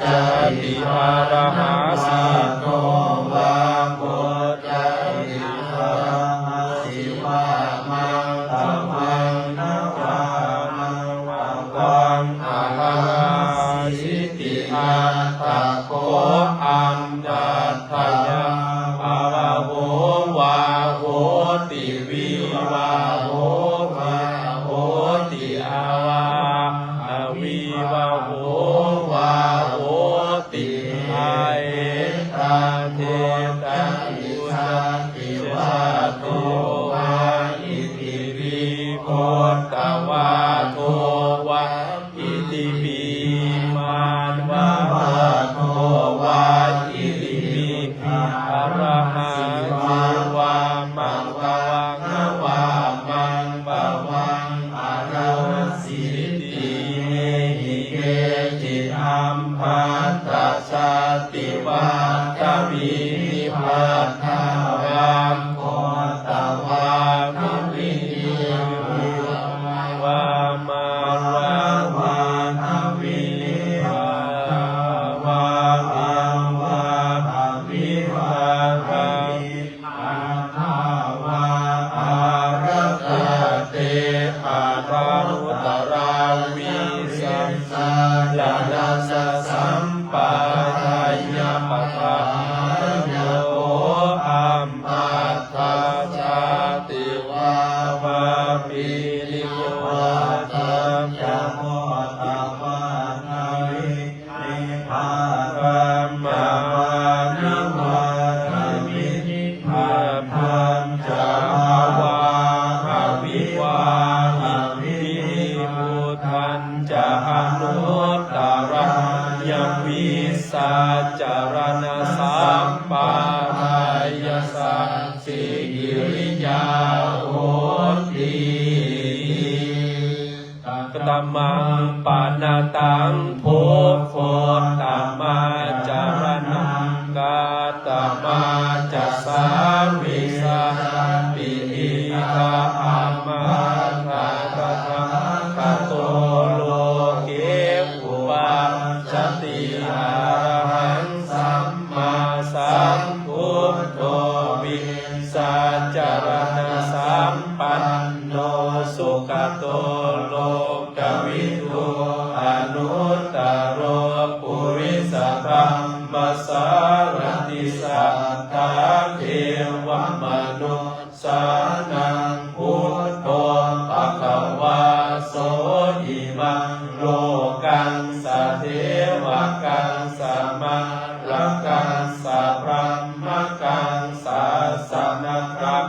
จติอาระหาสีโตวาปุจจติอาระหาสิวะมังธัมมังนะวามังวะวังอะระสิติอาตะโกอัมดัตถยาอะระโหวาโหติวิวาโหวาโหติอาวาอวิวาโหวาโหติอาเอตาเทตาอุสันติวาโตวาอิติปิโคตวาโตวาอิติปิมานวาโตวาอิติปิอะระหังวามังวาวังวามังวาวังอะระสิติเมหิเกจิอัมภัตตชาติวัฏวินิพพัทธาวามโคตวาภิวินิวามาวังวาทวินิพาาวาอังวาภวิภาคังอาทาวาอารัตเตอาทารุตราวิสัมสาลานัสสะสัมปะทายาปะทายาโออัมปัตตาชาติวาภาปิริโยตัมยะโมตวานาวินิพพานัมมานิวาทวินิพพานัมจะวาหาวิวาหาวิมุทันจะอนุตตรังยัมวิสาจารณสัมปาทายสัสสิกิริยาโหติตัมมังปานาตังโพโคตัมมาจารณังกาตัมมาจัสสาวิสาปิอิทาอัมมาทาตถาคโตโลเกอุปาชติอาระหังสัมมาสัมพุทโธวิสัจจารณสัมปันโนสุขโตโลกวิทูอนุตตโรปุริสธรรมสารติสัทธาเทวมนุสานังพุทโธภควาโสอิมังโลกังสัทเทวกังสัมมารักกังสัพพะมะกังสัสสะนะครัพ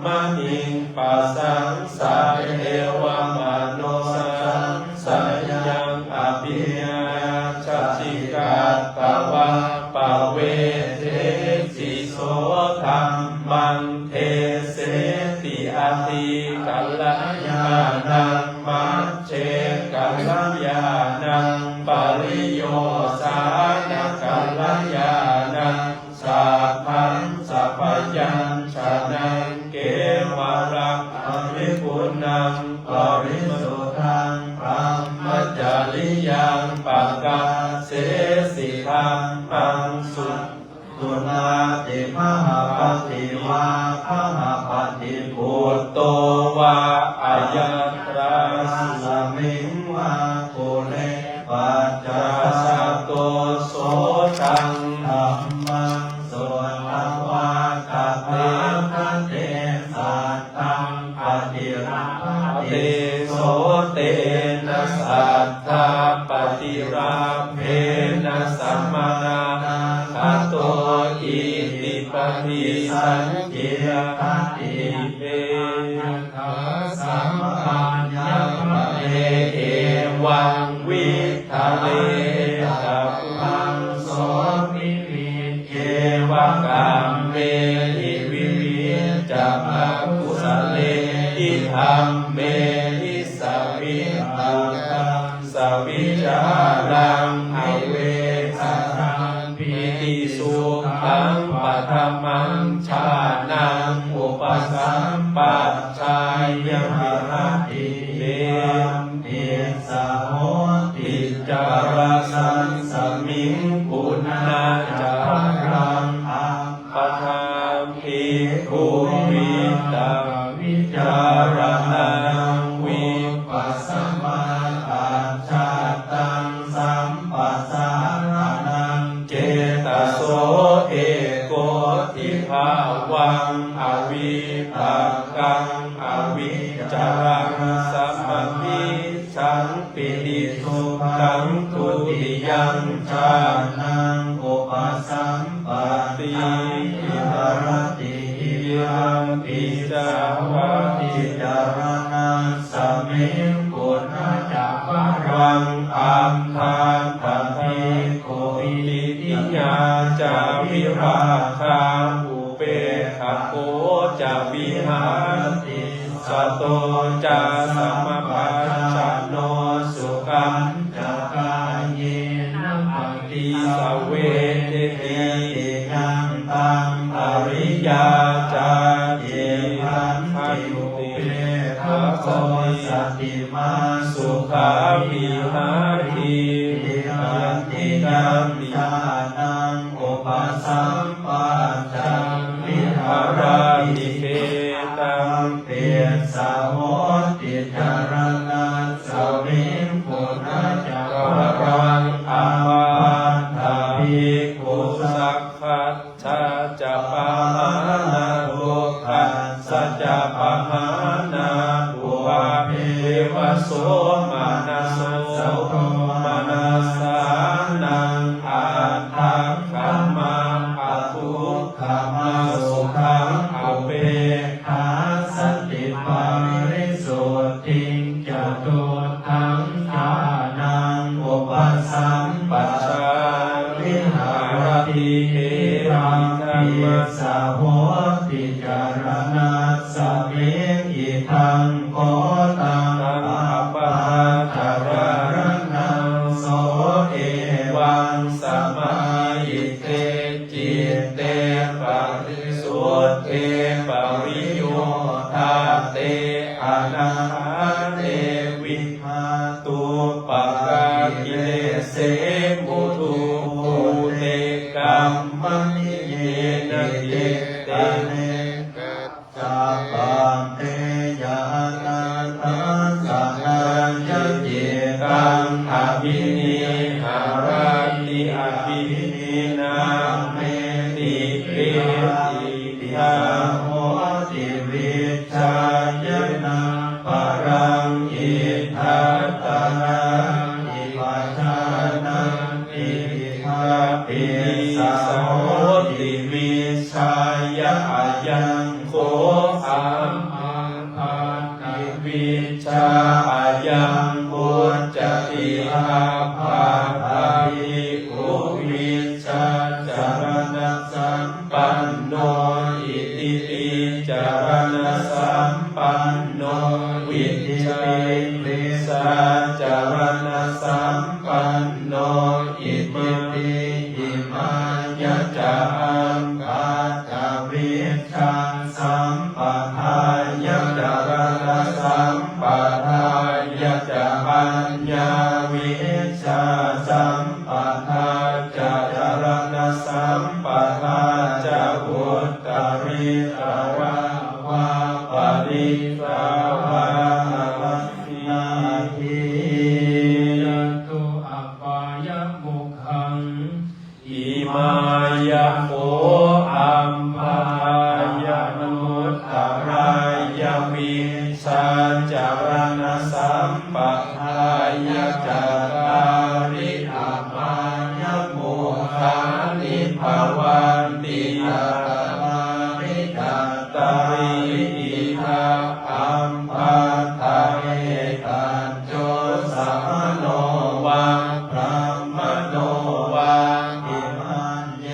มะหิงปัสสังสัพเทวมนุสังสัยยังอภิญญาชัจฉิกาตวะปะเวเทสิโสธัมมังเทเสติอติกัลยาณังมัจเจกัลยาณังปริโยสานกัลยาณังสัพพังสัพพยัญชนะเกวรังอริปุณังปริสุทธังพรหมจริยังปักกาเสสิธัมมังสุตุนาติมหาปฏิวาพหาปฏิพุตโตวาอายัตราสมิงวาภูเรปัจจาสัตโตโสตังธัมมังสุตวาคเตคะเตสัตตังปฏิราเตโสเตนะสัทธาปฏิราเพนะสัมมานาคโตอิติปฏิสังเกปฏิเปนะสัมปัญญะเอวังวิทะเลตัพพังโสวิวิเยวกัมเมหิวิวิจัมภกุสเลอิธัมเมหิสวิปัสสังสวิจารังไอเวสังปิติสุขังปัทมังชานังอุปสัมปัชฌายยังวิหติเตมเตสะโหติจารสังส มิงปุณณจารังอังปะทามภิกขุวิตังวิจารณังวิปัสสมาอัจฉตังสัมปัสสานังเจตโสเอโกทิภาวังอวิปังกังอวิจารังสัมมิชังปิติสุขังทุติยังชานังอุปสัมปติอิทรติยังปิจาวะติจารณังสมิงปุณณจักรังอัมทังปัฏฐิโกอิติยาจาวิราคังอุเปขโกจาวิหารติสโตจาสัมปัชชโนสุขังจักกายเยนะปฏิสเวทติยังตังอริยาจาเยหันติติภะโคสติมาสุขาวิหาริยันติยัมปิญาณังอุปสัมปันจังวิหาราติเกตังเตสะโหติจารณัสสมิงปุณณจักรังอาวันทาภิกขุสักขัสสะจะปะหานาทุกขัสสะจะปะหานาภูวะเภวะโสมานะโสมานะสานังอาทังคัมมังอทุกขมังสุขังอเปหาสติปาริสุทธิจตุทังญาณังอุปสัมปัชชาวิหารติเอรังติสะโหติจารณัสสมิงอิทังโกตังอัปปะทารานังโสเอวังสัมมาอิเตจิตเตปริสุทธิ ปริโยธาเตอนาคาเตวิหาตุปะกากิเลเสมุทุภูเตกัมมังเยนะเยเตเนกัสสะปังเตยานันตังสังฆังยัจเจตังอภินิหาราติอภินินาเมติเปติยาโหติวิชายนะปรังอิทัตตนังอิปัชฌานังอิทาปิสัสโหติวิชายะอายังโคอัมมังพันติวิชาอายังปุจจติอาภาภิกขุวิชาจารณะสัมปันโนอิติปิจารณะสัมปันโนวิชัยปิสาจารณะสัมปันโนอิติปิอิมายัจจอังคาตวิชาสัมปทายัจจารณะสัมปทายัจจปัญญาวิชาสัมปทาจารณะสัมปทาจาวุตตริตวาวาปริตวานัสสิทิยันตุอัปปายมุขังอิมายะโมอัมภายะนุตตรายะวิชาจารณะสัมปทายะจาริอัมมายะโมคานิภวันติอามาริตัตตริอิทาอัมภัตตะเอตัญโจสัมมโนวังพระมโนวังอิมันเย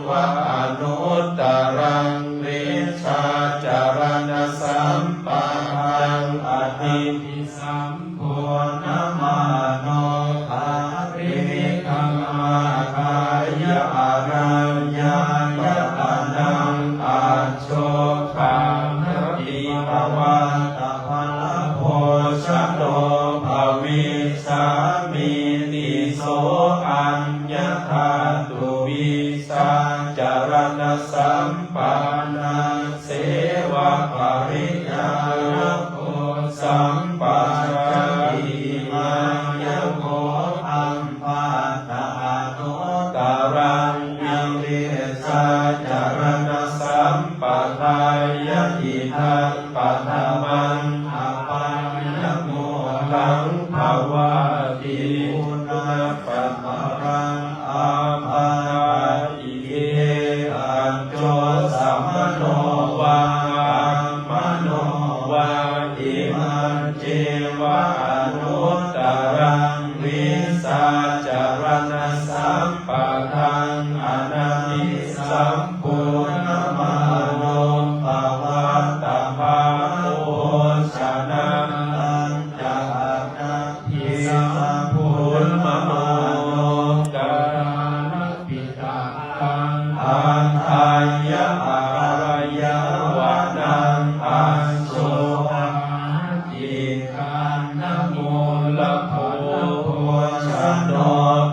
วะอนุตตรังวิชาจารณะสัมปันอธิสัมโพนมาโนภาริคังอ ยธาตุวิสาจารณสัมปันนังเสวะปริยาโกสัมปันติมัญญโกอัมภาตาโนตารังวิริสาจารณสัมปัฏฐายะอิทังปัฏฐมังอปัญญโมทังภวะติอุณปัฏฐรังอาภาอิเกอัญโจสัมมโนวาโนวาอิมันเจวะอนุตตรังวิสาจารณสัมปัฏฐังอนามิสัมปุณณมโนภวัตตะภาโอชนะอัญจานาทิสัมปุณณมโนกาลปิตาอังอันอัญญะอารยาวะนังอัญโสอิกันนโมลโภชโน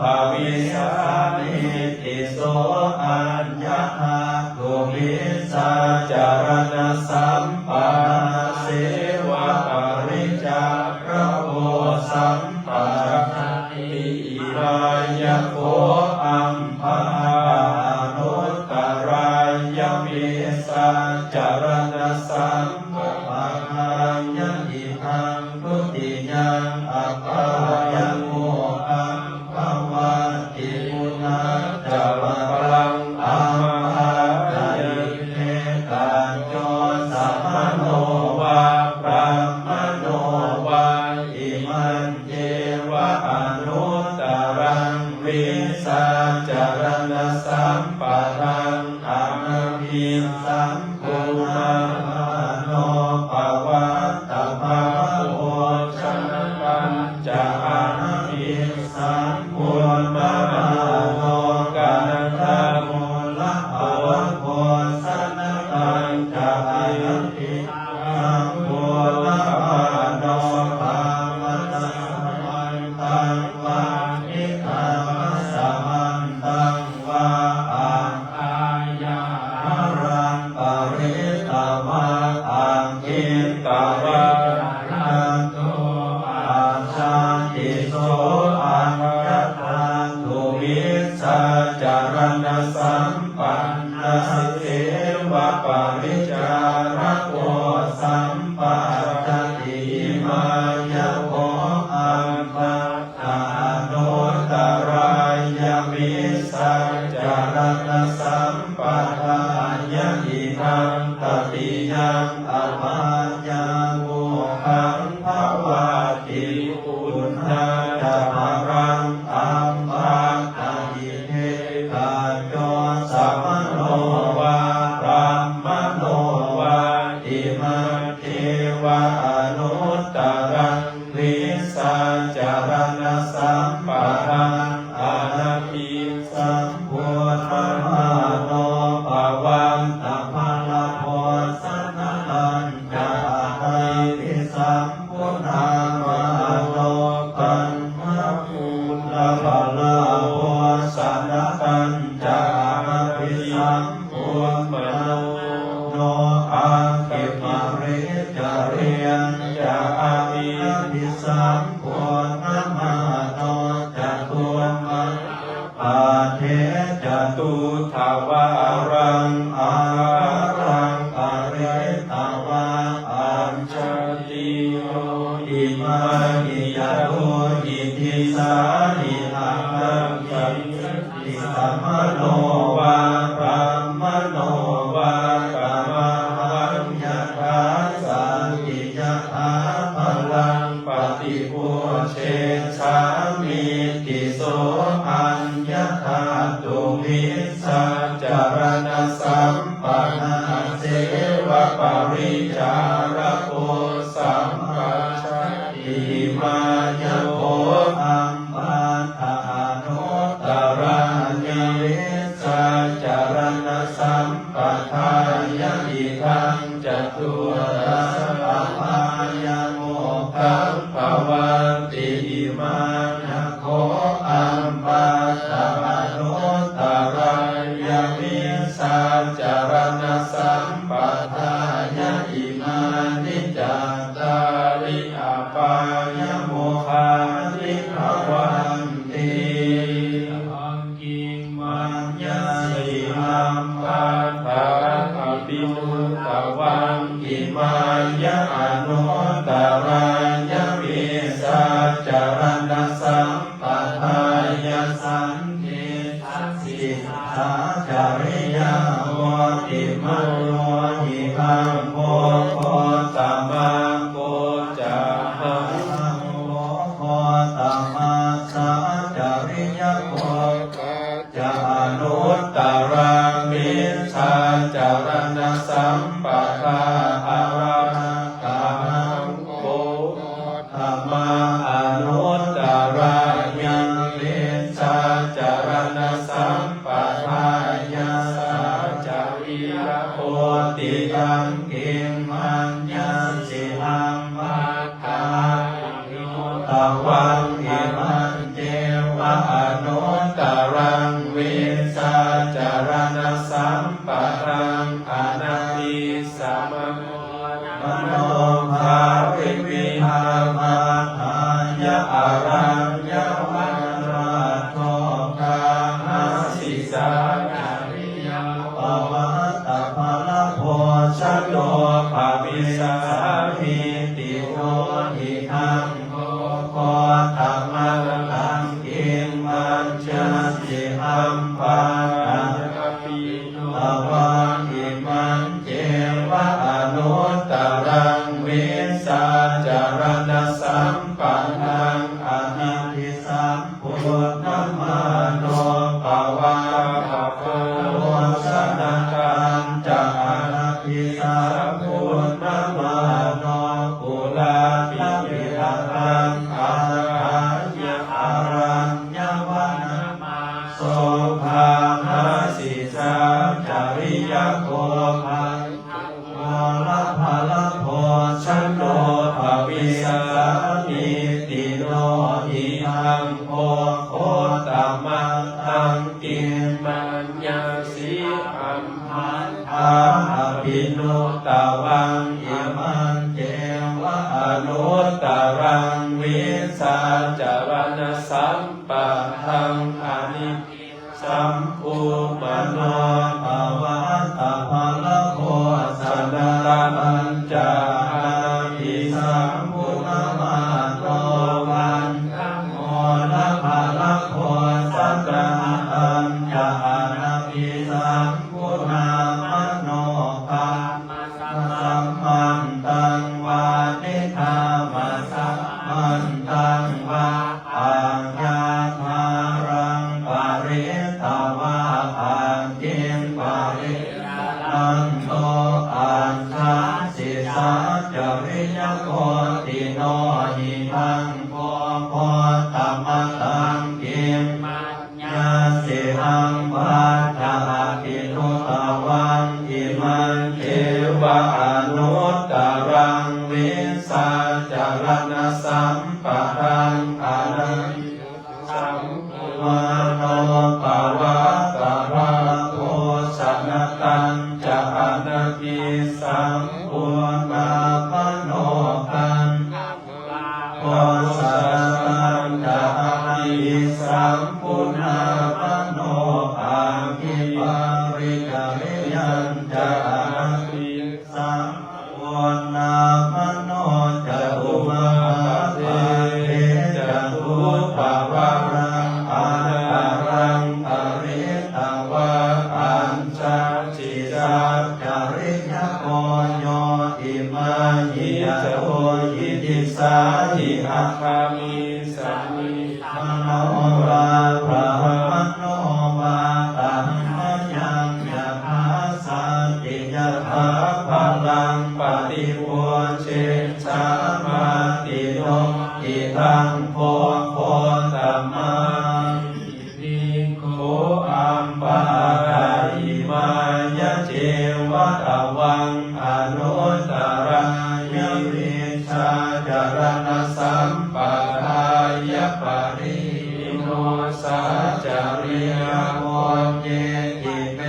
ภวิสานิติโสอัญญาตุวิสาจารณสัมปันนเสวะปริจาระโอสัมปัฏฐาติอิรายโกอัมภาโนตรายวิสาจารณสัมปัฏฐายะอิทังทุติยังอัปปายโมอัมภวะติปุณะจาระพลังอัมภายะเทตัญโยสัมมโนวาพระมโนวาอิมันเจวะอนุตตรังวิสาจารณสัมปัฏฐังอนามิสัมปุณณมโนภวัตตะภาโอชนะปัญจอามิสัมปุณณมโนกาณธโมละภวะโพสนะปัญจอามิสัมปุณณมโนภวัตตะมันตังวานิตังสมันตังวาอังอายารังปริตวะอังคิตวะรันโตอังชันติโสอังยัตถังตุวิสาจารณสัมปันนเสวะปริจาระโกสัมปัฏฐาติมัญญโกอัมภาตาโนตรายวิสาจารณสัมปัฏฐายะอิทังตติยังอภัญญโมหังภวะติปุณณะจารังอัมภาตายิเทตัญโยสัมมโนวาพระมโนวาอิมันเทวะอนุตตรังวิสาจารณสัมปัฏฐังอนามิสัมปุณณมโนภวันตะภาลโพสนะอัญจาติสัมปุณณมโนปันมะปุณณภาลโพสนะอัญจาติสัมปุณณมโนอังคิมาริจาเรียนจามิติสัมปุณณมโนจตุมะปาเทจตุทวารังอารังปริตวะอัญชติโยอิมานิยโตอิทิสานิอังคิติสัมมโนวาพระมโนวากามวัญญาทาสันติยถาพลังปฏิปุเชสามิติโสอัญญธาตุวิสาจารณสัมปันนเสวะปริจาระโกสัมปัฏฐาติมัญญโกอัมภาตาโนตรายวิส ทิทัสสิทาจาริยาโหติมัตโตหิคังโพโคตมังโกจะหังโพตมัสสะจาริยโกจะอนุตตรังมิจฉาจารณสัมปทาอารังกังโกธรรมาอนุตตรังมิจฉาจารณสัมปทายาสาจาริยโพติยัมกิมมัญญสิหังมัคคาตวังอิมันเจวะอนุตตรังวิสาจารณสัมปทังอนัตติสัมมโนภาวิวิหามหายะอารัญญวันราโทกามาสิสาจาริยปวัตตะภลโพชโนภาวิสาหิติโนหิทังโคธรรมังตังกิมมัญชสิหัมปันปิตวังอิมันเจวะอนุตตรังวิสาจารณสัมปันนังอนันติสัมพุทธมาโนภวะภะคะวะสนะกันจะอนันติสัมพุทธมาโนกุลาปิปิหังอาหายะอารัญญวันโสภามาสิสาจาริยโกภังวรภลโพชโนภวิสานิติโนหิหังโพโคตมังตังกิมมัญญสิอัมพันธาภินุตวังอิมันเจวะอนุตตรังวิสาจารณสัมปทังอนิสัมภูมโนภวัตตะภลโพสนะตัญจาทิสัมพุทธมาโนวันโมละภลโพสัตตะตัญจาทิสัมพุทธมโนภาสัมมันตังวานิธามสัมมันตังวาอัญญาภารังปาริตวะอังกิมปาริตันโตอัญชาสิสาจาริยโกติโนหิทังโพโพตมังตังกิมมัญญสิหังปัฏฐาภินุตวังอิมันเทวะอนุตตรังวิสาจารณสัมปทังอนันติสัมภูมโนภวัตตะภลโพสนะตัญจานาทิสัมภูมโนกันโพสนะตัญจาทิสัมภูมโนอาภิปาริกะเรยัญจานาทิสัมภูมโนจตุมหาเทจตุปวารังอารังอริตวะอัญชาสิสาจาริยโกโยอิมาหิยโตยิติสาหิอัคคามิสัมมิมโนวาพระมโนวาตัมมยังยะภาสันติยะภาพลังปฏิโวเชชามาติโนอิทังโพโคตมังอิโคอัมปะกาอิมายะเจวะตวังอนุตตรังยวิชาจารณสัมปทายะปริโนสาจาริยโมเยติเป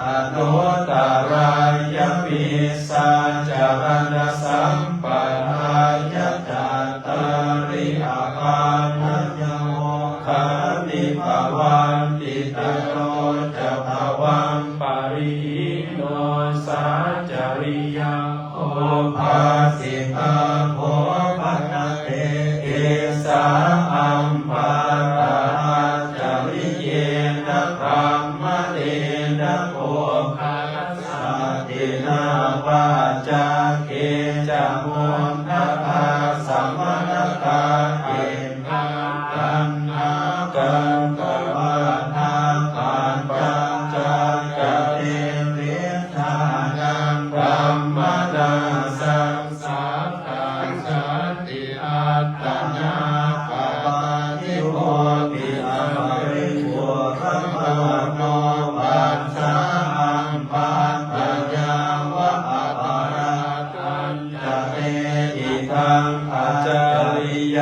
อนุตตรายะวิสาจารณสัมปทายะจัตตาริอาภานัญโยขันติภวันติตโนจะภวังปริโนสาจาริยโอภาสิตาโภปัตเตเอสาอัมภาราจาริเย นะพรหมเดนะโภคาสัตตินาวาจาเกจโมนะภาสัมมนกาเอนะกันนากันกวานาการจังจังกะเตเรธานังธรรมนาสังสาตังสันติอัตตนาปะปะทิโมปิอมริโกรัมมโนปัสสะอัมปัตตยาวะอะปะราตัญจะเตอิทังอาจาริย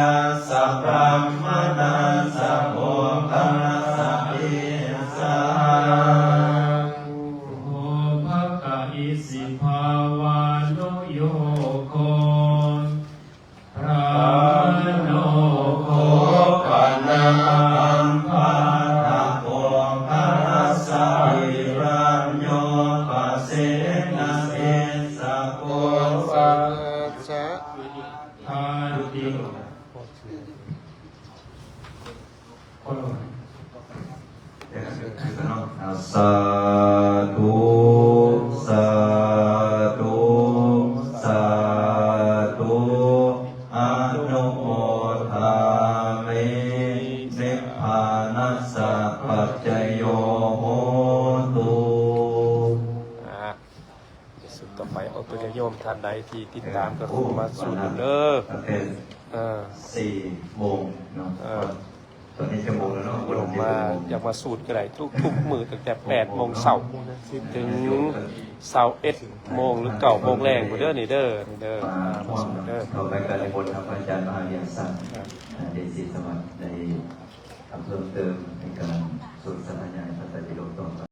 สัพพมมนัสสะโภคะสัพพิสังโอภะกะอิสิภาวานุโยโคพระโนโคปันนาอัมภาตะโกภะรัสสะอิรัญโยปะเสนะเสสะโกสัจจะทาติสาธุสาธุสาธุอนุโมทามินิพพานัสสะปัจจโยโหตุ สุดต่อไปเอาตัวโยมท่านใดที่ติดตามก็เข้ามาสู่เด้อ เป็น 4 โมงเนาะตอนนี้ชั่วโมงแล้วเนาะ ลงมาอยากมาสูตรก็ได้ทุกมื้อตั้งแต่8 โมงเช้าถึง21 โมงหรือ9 โมงแรงบ่เด้อนี่เด้อมาสูตรเด้อ ต่อไปการในบทครับอาจารย์มหาวิทยาศาสตร์เดชศรีสวัสดิ์ได้ทำเพิ่มเติมในการสนทนา